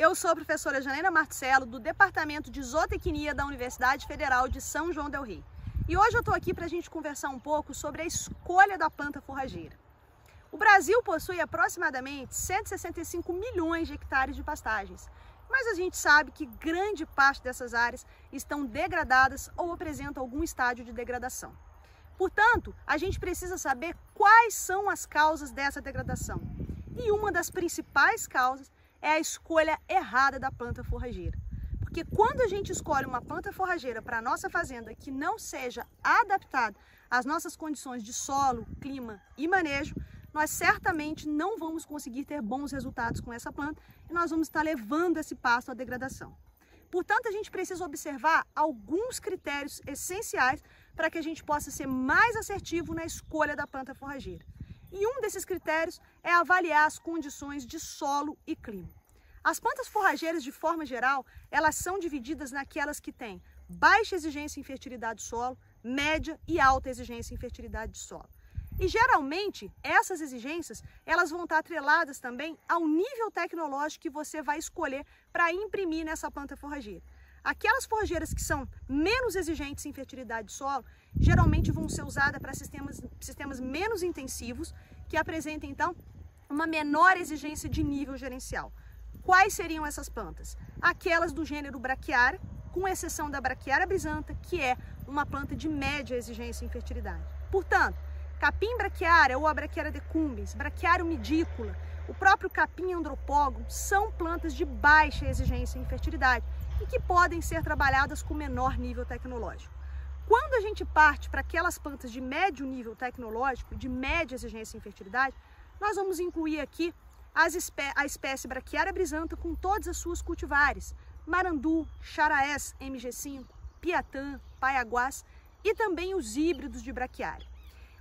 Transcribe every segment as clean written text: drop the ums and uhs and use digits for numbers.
Eu sou a professora Janaína Marcelo, do Departamento de Zootecnia da Universidade Federal de São João del Rei. E hoje eu estou aqui para a gente conversar um pouco sobre a escolha da planta forrageira. O Brasil possui aproximadamente 165 milhões de hectares de pastagens, mas a gente sabe que grande parte dessas áreas estão degradadas ou apresentam algum estágio de degradação. Portanto, a gente precisa saber quais são as causas dessa degradação. E uma das principais causas é a escolha errada da planta forrageira. Porque quando a gente escolhe uma planta forrageira para a nossa fazenda que não seja adaptada às nossas condições de solo, clima e manejo, nós certamente não vamos conseguir ter bons resultados com essa planta e nós vamos estar levando esse pasto à degradação. Portanto, a gente precisa observar alguns critérios essenciais para que a gente possa ser mais assertivo na escolha da planta forrageira. E um desses critérios é avaliar as condições de solo e clima. As plantas forrageiras, de forma geral, elas são divididas naquelas que têm baixa exigência em fertilidade do solo, média e alta exigência em fertilidade de solo. E geralmente, essas exigências, elas vão estar atreladas também ao nível tecnológico que você vai escolher para imprimir nessa planta forrageira. Aquelas forrageiras que são menos exigentes em fertilidade de solo, geralmente vão ser usadas para sistemas menos intensivos, que apresentem, então, uma menor exigência de nível gerencial. Quais seriam essas plantas? Aquelas do gênero Braquiária, com exceção da Braquiária brisanta, que é uma planta de média exigência em fertilidade. Portanto, capim braquiária ou a Braquiária decumbens, Braquiária umidícula, o próprio capim andropógon são plantas de baixa exigência em fertilidade e que podem ser trabalhadas com menor nível tecnológico. Quando a gente parte para aquelas plantas de médio nível tecnológico, de média exigência em fertilidade, nós vamos incluir aqui a espécie Braquiária brisanta com todas as suas cultivares, marandu, charaés MG5, piatã, paiaguás e também os híbridos de braquiária.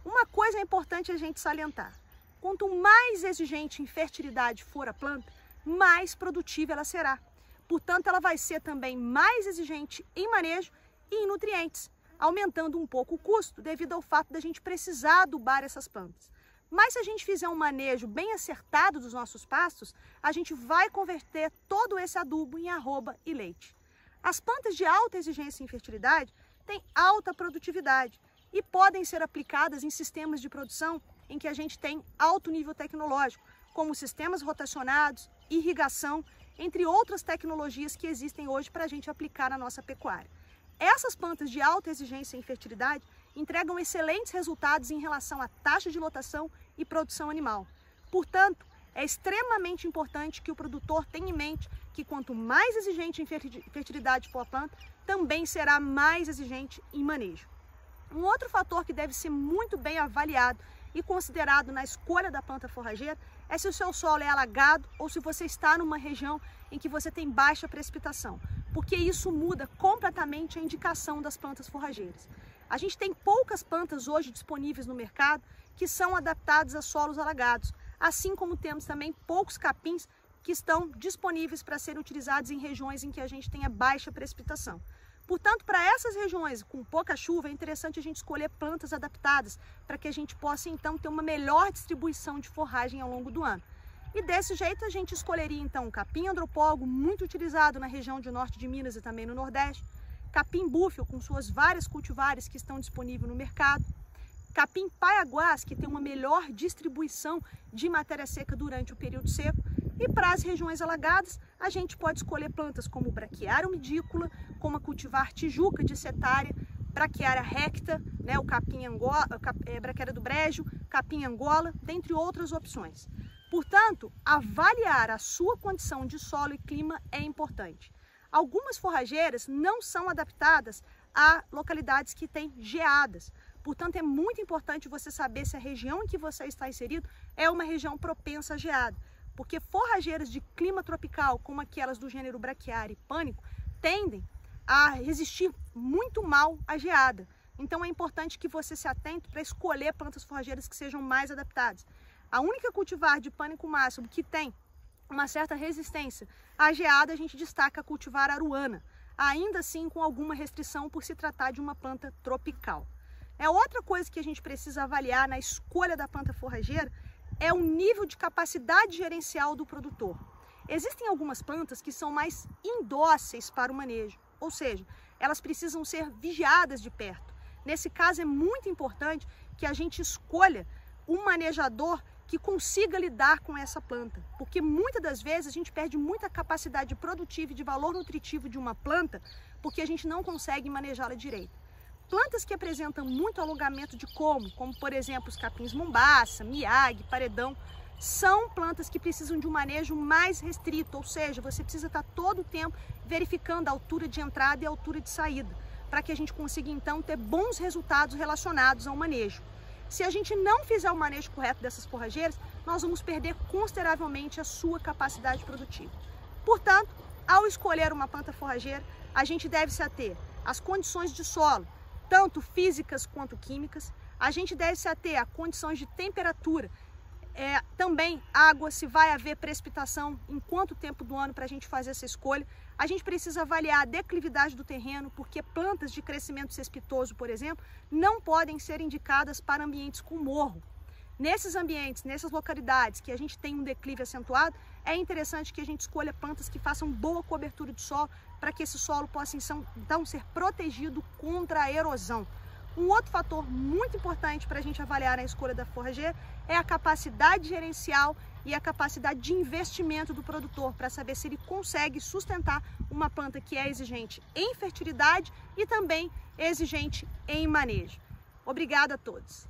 Uma coisa é importante a gente salientar: quanto mais exigente em fertilidade for a planta, mais produtiva ela será. Portanto, ela vai ser também mais exigente em manejo e em nutrientes, aumentando um pouco o custo devido ao fato da gente precisar adubar essas plantas. Mas se a gente fizer um manejo bem acertado dos nossos pastos, a gente vai converter todo esse adubo em arroba e leite. As plantas de alta exigência em fertilidade têm alta produtividade e podem ser aplicadas em sistemas de produção em que a gente tem alto nível tecnológico, como sistemas rotacionados, irrigação, entre outras tecnologias que existem hoje para a gente aplicar na nossa pecuária. Essas plantas de alta exigência em fertilidade entregam excelentes resultados em relação à taxa de lotação e produção animal. Portanto, é extremamente importante que o produtor tenha em mente que quanto mais exigente em fertilidade for a planta, também será mais exigente em manejo. Um outro fator que deve ser muito bem avaliado e considerado na escolha da planta forrageira é se o seu solo é alagado ou se você está numa região em que você tem baixa precipitação, porque isso muda completamente a indicação das plantas forrageiras. A gente tem poucas plantas hoje disponíveis no mercado que são adaptadas a solos alagados, assim como temos também poucos capins que estão disponíveis para serem utilizados em regiões em que a gente tenha baixa precipitação. Portanto, para essas regiões com pouca chuva, é interessante a gente escolher plantas adaptadas para que a gente possa, então, ter uma melhor distribuição de forragem ao longo do ano. E desse jeito a gente escolheria, então, o capim andropógon, muito utilizado na região de norte de Minas e também no Nordeste, capim búfio, com suas várias cultivares que estão disponíveis no mercado, capim paiaguás, que tem uma melhor distribuição de matéria seca durante o período seco, e para as regiões alagadas, a gente pode escolher plantas como Braquiária umidícula, como a cultivar Tijuca de setária, Braquiária recta, o capim Angola, Braquiária do brejo, capim Angola, dentre outras opções. Portanto, avaliar a sua condição de solo e clima é importante. Algumas forrageiras não são adaptadas a localidades que têm geadas. Portanto, é muito importante você saber se a região em que você está inserido é uma região propensa a geada. Porque forrageiras de clima tropical, como aquelas do gênero Braquiária e Pânico, tendem a resistir muito mal à geada. Então é importante que você se atente para escolher plantas forrageiras que sejam mais adaptadas. A única cultivar de Pânico máximo que tem uma certa resistência à geada, a gente destaca a cultivar Aruana, ainda assim com alguma restrição por se tratar de uma planta tropical. Outra coisa que a gente precisa avaliar na escolha da planta forrageira é o nível de capacidade gerencial do produtor. Existem algumas plantas que são mais indóceis para o manejo, ou seja, elas precisam ser vigiadas de perto. Nesse caso é muito importante que a gente escolha um manejador que consiga lidar com essa planta, porque muitas das vezes a gente perde muita capacidade produtiva e de valor nutritivo de uma planta porque a gente não consegue manejá-la direito. Plantas que apresentam muito alongamento de como por exemplo os capins mombaça, miage, paredão, são plantas que precisam de um manejo mais restrito, ou seja, você precisa estar todo o tempo verificando a altura de entrada e a altura de saída, para que a gente consiga então ter bons resultados relacionados ao manejo. Se a gente não fizer o manejo correto dessas forrageiras, nós vamos perder consideravelmente a sua capacidade produtiva. Portanto, ao escolher uma planta forrageira, a gente deve se ater às condições de solo, tanto físicas quanto químicas, a gente deve se ater a condições de temperatura, também água, se vai haver precipitação, em quanto tempo do ano para a gente fazer essa escolha. A gente precisa avaliar a declividade do terreno, porque plantas de crescimento cespitoso, por exemplo, não podem ser indicadas para ambientes com morro. Nesses ambientes, nessas localidades que a gente tem um declive acentuado, é interessante que a gente escolha plantas que façam boa cobertura de solo, para que esse solo possa então ser protegido contra a erosão. Um outro fator muito importante para a gente avaliar na escolha da forrageira é a capacidade gerencial e a capacidade de investimento do produtor, para saber se ele consegue sustentar uma planta que é exigente em fertilidade e também exigente em manejo. Obrigada a todos!